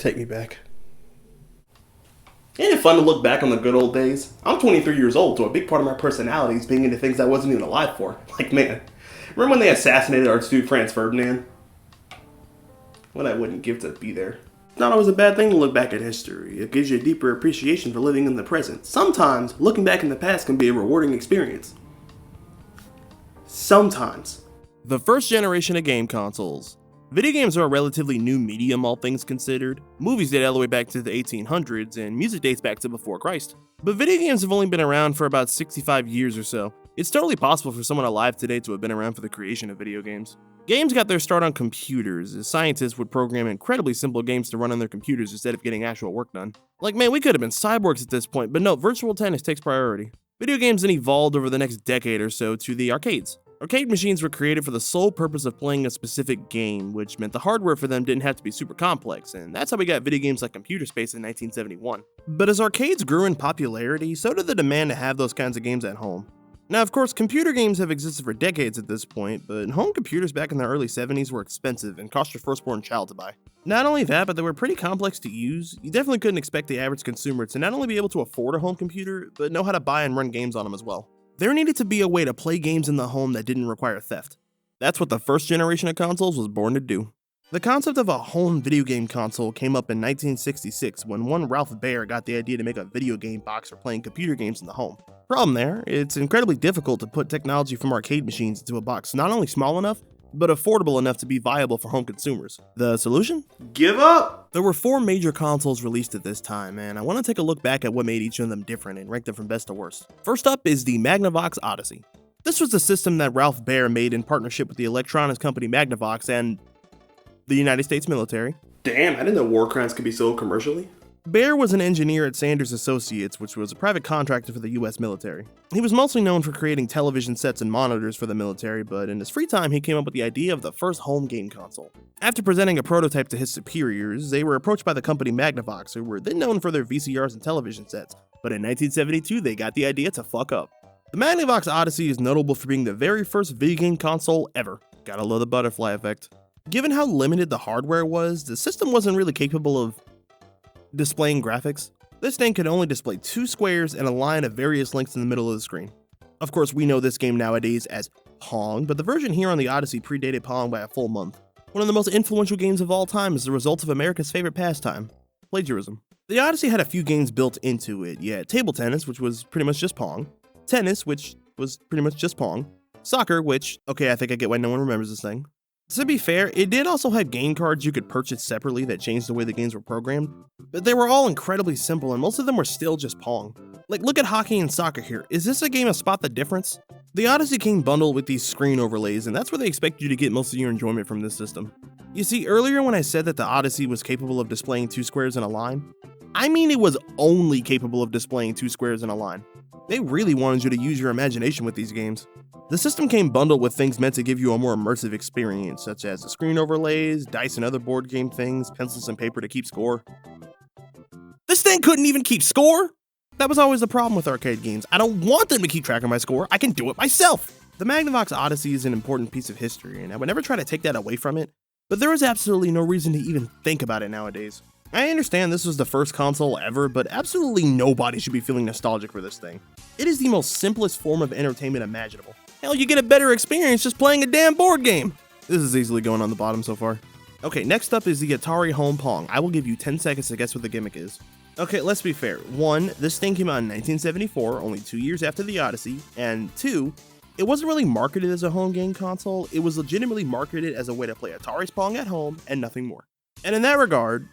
Take me back. Ain't it fun to look back on the good old days? I'm 23 years old, so a big part of my personality is being into things I wasn't even alive for. Like, man, remember when they assassinated our dude Franz Ferdinand? What I wouldn't give to be there. It's not always a bad thing to look back at history. It gives you a deeper appreciation for living in the present. Sometimes, looking back in the past can be a rewarding experience. Sometimes. The first generation of game consoles. Video games are a relatively new medium, all things considered. Movies date all the way back to the 1800s, and music dates back to before Christ. But video games have only been around for about 65 years or so. It's totally possible for someone alive today to have been around for the creation of video games. Games got their start on computers, as scientists would program incredibly simple games to run on their computers instead of getting actual work done. Like, man, we could have been cyborgs at this point, but no, virtual tennis takes priority. Video games then evolved over the next decade or so to the arcades. Arcade machines were created for the sole purpose of playing a specific game, which meant the hardware for them didn't have to be super complex, and that's how we got video games like Computer Space in 1971. But as arcades grew in popularity, so did the demand to have those kinds of games at home. Now, of course, computer games have existed for decades at this point, but home computers back in the early 70s were expensive and cost your firstborn child to buy. Not only that, but they were pretty complex to use. You definitely couldn't expect the average consumer to not only be able to afford a home computer, but know how to buy and run games on them as well. There needed to be a way to play games in the home that didn't require theft. That's what the first generation of consoles was born to do. The concept of a home video game console came up in 1966 when one Ralph Baer got the idea to make a video game box for playing computer games in the home. Problem there, it's incredibly difficult to put technology from arcade machines into a box not only small enough, but affordable enough to be viable for home consumers. The solution? Give up! There were 4 major consoles released at this time, and I want to take a look back at what made each of them different and rank them from best to worst. First up is the Magnavox Odyssey. This was the system that Ralph Baer made in partnership with the electronics company Magnavox and the United States military. Damn, I didn't know war crimes could be sold commercially. Baer was an engineer at Sanders Associates, which was a private contractor for the US military. He was mostly known for creating television sets and monitors for the military, but in his free time he came up with the idea of the first home game console. After presenting a prototype to his superiors, they were approached by the company Magnavox, who were then known for their VCRs and television sets, but in 1972 they got the idea to fuck up. The Magnavox Odyssey is notable for being the very first video game console ever. Gotta love the butterfly effect. Given how limited the hardware was, the system wasn't really capable of displaying graphics. This thing could only display 2 squares and a line of various lengths in the middle of the screen. Of course, we know this game nowadays as Pong, but the version here on the Odyssey predated Pong by a full month. One of the most influential games of all time is the result of America's favorite pastime, plagiarism. The Odyssey had a few games built into it. You had table tennis, which was pretty much just Pong, tennis, which was pretty much just Pong, soccer, which, okay, I think I get why no one remembers this thing. To be fair, it did also have game cards you could purchase separately that changed the way the games were programmed, but they were all incredibly simple and most of them were still just Pong. Like, look at hockey and soccer here. Is this a game of spot the difference? The Odyssey came bundled with these screen overlays, and that's where they expect you to get most of your enjoyment from this system. You see, earlier when I said that the Odyssey was capable of displaying 2 squares in a line, I mean it was only capable of displaying 2 squares in a line. They really wanted you to use your imagination with these games. The system came bundled with things meant to give you a more immersive experience, such as the screen overlays, dice and other board game things, pencils and paper to keep score. This thing couldn't even keep score! That was always the problem with arcade games. I don't want them to keep track of my score, I can do it myself! The Magnavox Odyssey is an important piece of history, and I would never try to take that away from it, but there is absolutely no reason to even think about it nowadays. I understand this was the first console ever, but absolutely nobody should be feeling nostalgic for this thing. It is the most simplest form of entertainment imaginable. Hell, you get a better experience just playing a damn board game! This is easily going on the bottom so far. Okay, next up is the Atari Home Pong. I will give you 10 seconds to guess what the gimmick is. Okay, let's be fair. 1, this thing came out in 1974, only 2 years after the Odyssey, and 2, it wasn't really marketed as a home game console, it was legitimately marketed as a way to play Atari's Pong at home and nothing more. And in that regard,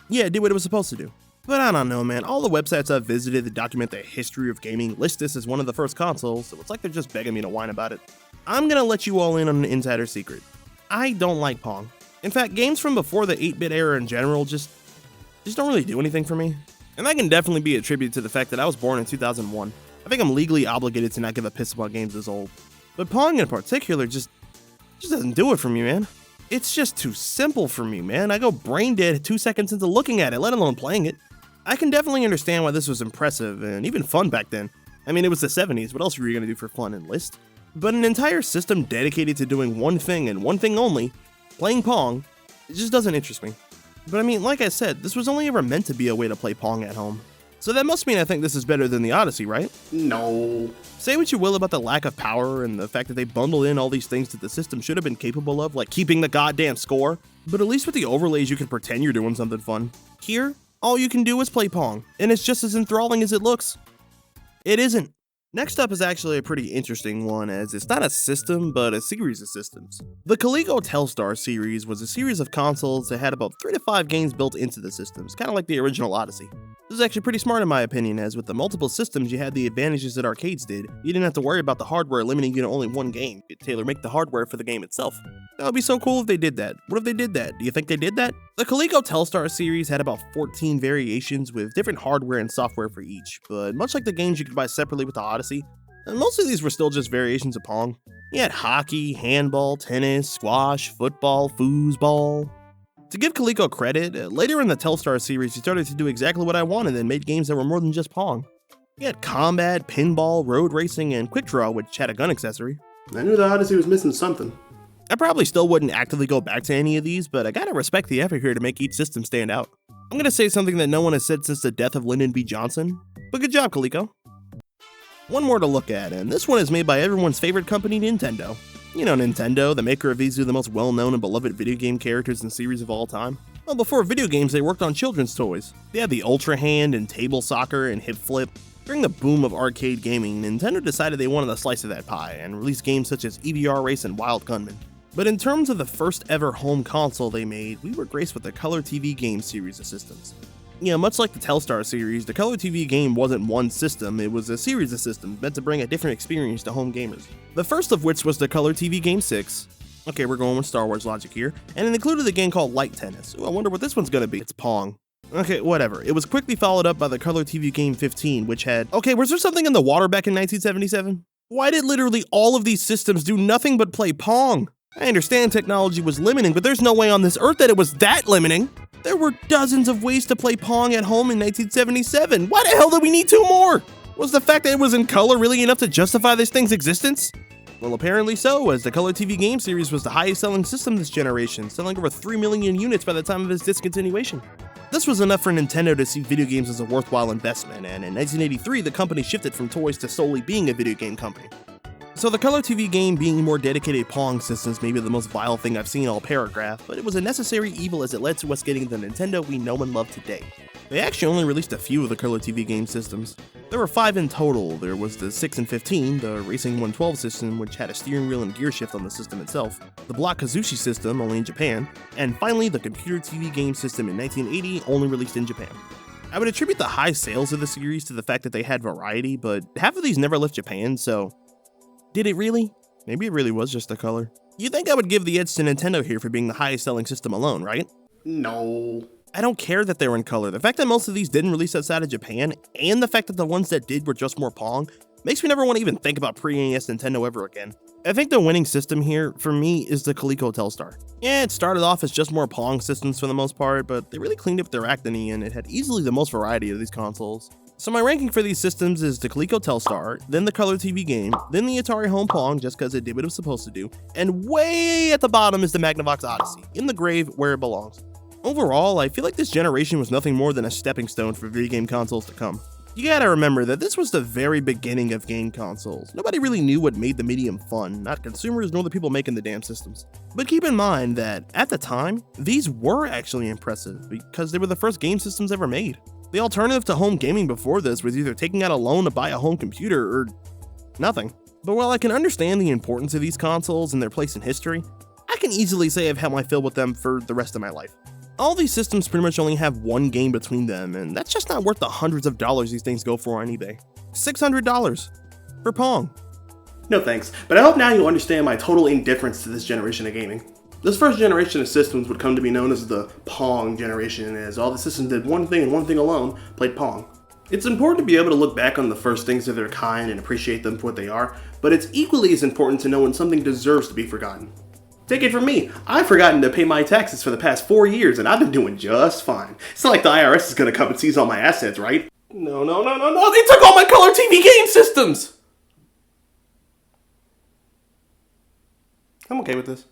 yeah, it did what it was supposed to do. But I don't know, man, all the websites I've visited that document the history of gaming list this as one of the first consoles, so it's like they're just begging me to whine about it. I'm gonna let you all in on an insider secret. I don't like Pong. In fact, games from before the 8-bit era in general just don't really do anything for me. And that can definitely be attributed to the fact that I was born in 2001. I think I'm legally obligated to not give a piss about games this old. But Pong in particular just doesn't do it for me, man. It's just too simple for me, man. I go brain dead 2 seconds into looking at it, let alone playing it. I can definitely understand why this was impressive and even fun back then. I mean, it was the 70s, what else were you gonna do for fun and list? But an entire system dedicated to doing one thing and one thing only, playing Pong, it just doesn't interest me. But I mean, like I said, this was only ever meant to be a way to play Pong at home. So that must mean I think this is better than the Odyssey, right? No. Say what you will about the lack of power and the fact that they bundled in all these things that the system should have been capable of, like keeping the goddamn score, but at least with the overlays you can pretend you're doing something fun. Here, all you can do is play Pong, and it's just as enthralling as it looks. It isn't. Next up is actually a pretty interesting one, as it's not a system, but a series of systems. The Coleco Telstar series was a series of consoles that had about 3 to 5 games built into the systems, kind of like the original Odyssey. This is actually pretty smart in my opinion, as with the multiple systems you had the advantages that arcades did. You didn't have to worry about the hardware limiting you to only one game. You could tailor-make the hardware for the game itself. That would be so cool if they did that. What if they did that? Do you think they did that? The Coleco Telstar series had about 14 variations with different hardware and software for each, but much like the games you could buy separately with the Odyssey, most of these were still just variations of Pong. You had hockey, handball, tennis, squash, football, foosball. To give Coleco credit, later in the Telstar series he started to do exactly what I wanted and made games that were more than just Pong. You had combat, pinball, road racing, and quick draw, which had a gun accessory. I knew the Odyssey was missing something. I probably still wouldn't actively go back to any of these, but I gotta respect the effort here to make each system stand out. I'm gonna say something that no one has said since the death of Lyndon B. Johnson, but good job, Coleco. One more to look at, and this one is made by everyone's favorite company, Nintendo. You know Nintendo, the maker of these are the most well-known and beloved video game characters and series of all time. Well, before video games, they worked on children's toys. They had the Ultra Hand and Table Soccer and Hip Flip. During the boom of arcade gaming, Nintendo decided they wanted a slice of that pie and released games such as EVR Race and Wild Gunman. But in terms of the first ever home console they made, we were graced with the Color TV game series of systems. You know, much like the Telstar series, the Color TV game wasn't one system, it was a series of systems meant to bring a different experience to home gamers. The first of which was the Color TV game 6. Okay, we're going with Star Wars logic here, and it included a game called Light Tennis. Ooh, I wonder what this one's gonna be. It's Pong. Okay, whatever. It was quickly followed up by the Color TV game 15, which had... Okay, was there something in the water back in 1977? Why did literally all of these systems do nothing but play Pong? I understand technology was limiting, but there's no way on this earth that it was that limiting. There were dozens of ways to play Pong at home in 1977. Why the hell did we need 2 more? Was the fact that it was in color really enough to justify this thing's existence? Well, apparently so, as the Color TV game series was the highest selling system this generation, selling over 3 million units by the time of its discontinuation. This was enough for Nintendo to see video games as a worthwhile investment, and in 1983 the company shifted from toys to solely being a video game company. So the Color TV game being more dedicated Pong systems may be the most vile thing I've seen all paragraph, but it was a necessary evil as it led to us getting the Nintendo we know and love today. They actually only released a few of the Color TV game systems. There were 5 in total. There was the 6 and 15, the Racing 112 system, which had a steering wheel and gear shift on the system itself, the Block Kuzushi system, only in Japan, and finally the Computer TV game system in 1980, only released in Japan. I would attribute the high sales of the series to the fact that they had variety, but half of these never left Japan, so... Did it really? Maybe it really was just the color. You'd think I would give the edge to Nintendo here for being the highest selling system alone, right? No. I don't care that they were in color. The fact that most of these didn't release outside of Japan, and the fact that the ones that did were just more Pong, makes me never want to even think about pre-NES Nintendo ever again. I think the winning system here, for me, is the Coleco Telstar. Yeah, it started off as just more Pong systems for the most part, but they really cleaned up their acne and it had easily the most variety of these consoles. So my ranking for these systems is the Coleco Telstar, then the Color TV game, then the Atari Home Pong just because it did what it was supposed to do, and way at the bottom is the Magnavox Odyssey, in the grave where it belongs. Overall, I feel like this generation was nothing more than a stepping stone for video game consoles to come. You gotta remember that this was the very beginning of game consoles. Nobody really knew what made the medium fun, not consumers nor the people making the damn systems. But keep in mind that, at the time, these were actually impressive because they were the first game systems ever made. The alternative to home gaming before this was either taking out a loan to buy a home computer or nothing. But while I can understand the importance of these consoles and their place in history, I can easily say I've had my fill with them for the rest of my life. All these systems pretty much only have one game between them, and that's just not worth the hundreds of dollars these things go for on eBay. $600 for Pong. No thanks, but I hope now you understand my total indifference to this generation of gaming. This first generation of systems would come to be known as the Pong generation, as all the systems did one thing and one thing alone, played Pong. It's important to be able to look back on the first things of their kind and appreciate them for what they are, but it's equally as important to know when something deserves to be forgotten. Take it from me, I've forgotten to pay my taxes for the past 4 years and I've been doing just fine. It's not like the IRS is gonna come and seize all my assets, right? No, they took all my Color TV game systems! I'm okay with this.